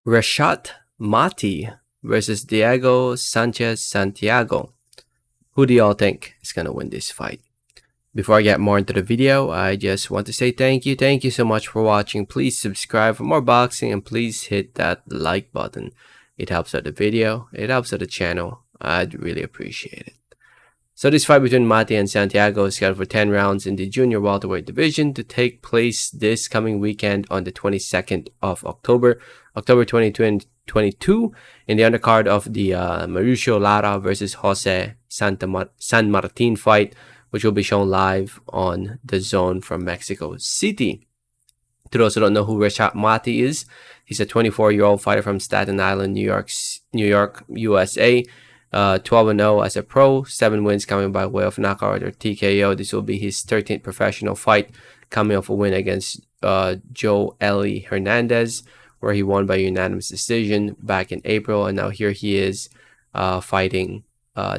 Reshat Mati versus Diego Sanchez Santiago. Who do y'all think is going to win this fight? Before I get more into the video, I just want to say thank you. Thank you so much for watching. Please subscribe for more boxing and please hit that like button. It helps out the video. It helps out the channel. I'd really appreciate it. So this fight between Mati and Santiago is scheduled for 10 rounds in the junior welterweight division to take place this coming weekend on the 22nd of October 2022 in the undercard of the Mauricio Lara versus Jose San Martin fight, which will be shown live on the Zone from Mexico City. To those who don't know who Reshat Mati is, he's a 24-year-old fighter from Staten Island, New York, USA. 12-0 as a pro, 7 wins coming by way of knockout or TKO. This will be his 13th professional fight, coming off a win against Joely Hernandez, where he won by unanimous decision back in April. And now here he is fighting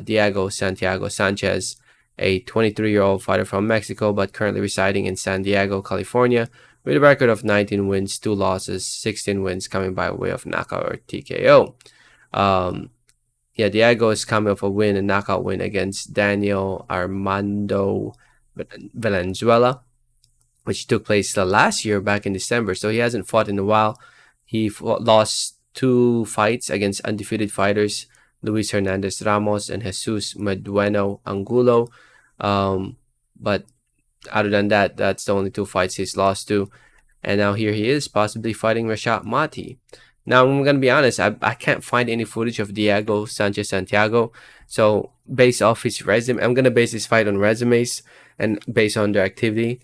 Diego Santiago Sanchez, a 23-year-old fighter from Mexico, but currently residing in San Diego, California, with a record of 19 wins, 2 losses, 16 wins coming by way of knockout or TKO. Diego is coming off a knockout win against Daniel Armando Valenzuela, which took place last year back in December. So he hasn't fought in a while. He lost 2 fights against undefeated fighters, Luis Hernandez Ramos and Jesus Medueno Angulo. But other than that, that's the only 2 fights he's lost to. And now here he is, possibly fighting Reshat Mati. Now, I'm going to be honest, I can't find any footage of Diego Sanchez Santiago. So, based off his resume, I'm going to base this fight on resumes and based on their activity.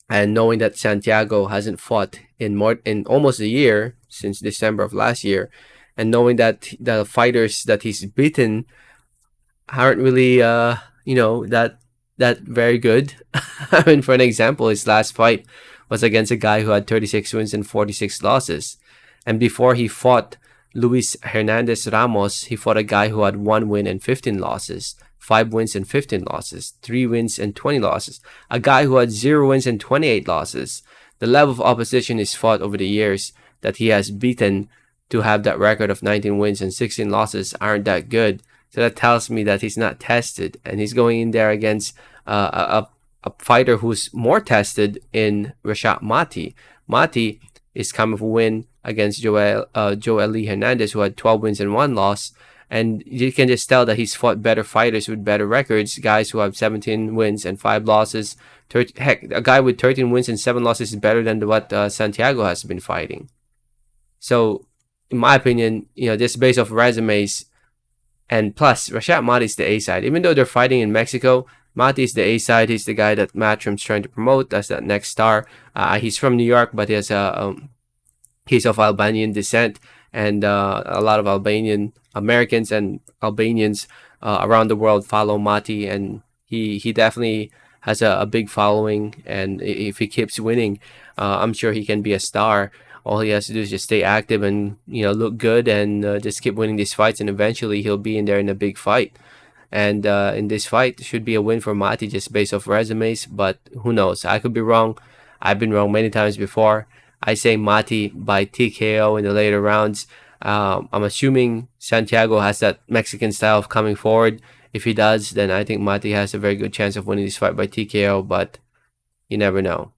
And knowing that Santiago hasn't fought in almost a year, since December of last year, and knowing that the fighters that he's beaten aren't really, that very good. I mean, for an example, his last fight was against a guy who had 36 wins and 46 losses. And before he fought Luis Hernandez Ramos, he fought a guy who had 1 win and 15 losses, 5 wins and 15 losses, 3 wins and 20 losses. A guy who had 0 wins and 28 losses. The level of opposition he's fought over the years that he has beaten to have that record of 19 wins and 16 losses aren't that good. So that tells me that he's not tested. And he's going in there against a fighter who's more tested in Reshat Mati. Mati is coming for a win against Joely Hernandez, who had 12 wins and 1 loss. And you can just tell that he's fought better fighters with better records, guys who have 17 wins and 5 losses. Heck, a guy with 13 wins and 7 losses is better than what Santiago has been fighting. So, in my opinion, just based off resumes, and plus, Reshat Mati is the A side. Even though they're fighting in Mexico, Mati is the A side. He's the guy that Matchroom's trying to promote as that next star. He's from New York, but he has he's of Albanian descent, and a lot of Albanian Americans and Albanians around the world follow Mati, and he definitely has a big following. And if he keeps winning, I'm sure he can be a star. All he has to do is just stay active and look good and just keep winning these fights, and eventually he'll be in there in a big fight. And in this fight, should be a win for Mati just based off resumes, but who knows? I could be wrong. I've been wrong many times before. I say Mati by TKO in the later rounds. I'm assuming Santiago has that Mexican style of coming forward. If he does, then I think Mati has a very good chance of winning this fight by TKO, but you never know.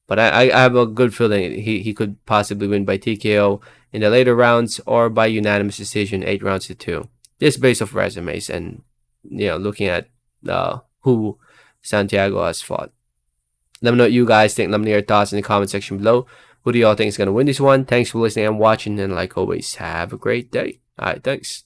But I have a good feeling he could possibly win by TKO in the later rounds or by unanimous decision, 8 rounds to 2. Just based off resumes and looking at who Santiago has fought. Let me know what you guys think. Let me know your thoughts in the comment section below. Who do y'all think is going to win this one? Thanks for listening and watching, and like always, have a great day. Alright, thanks.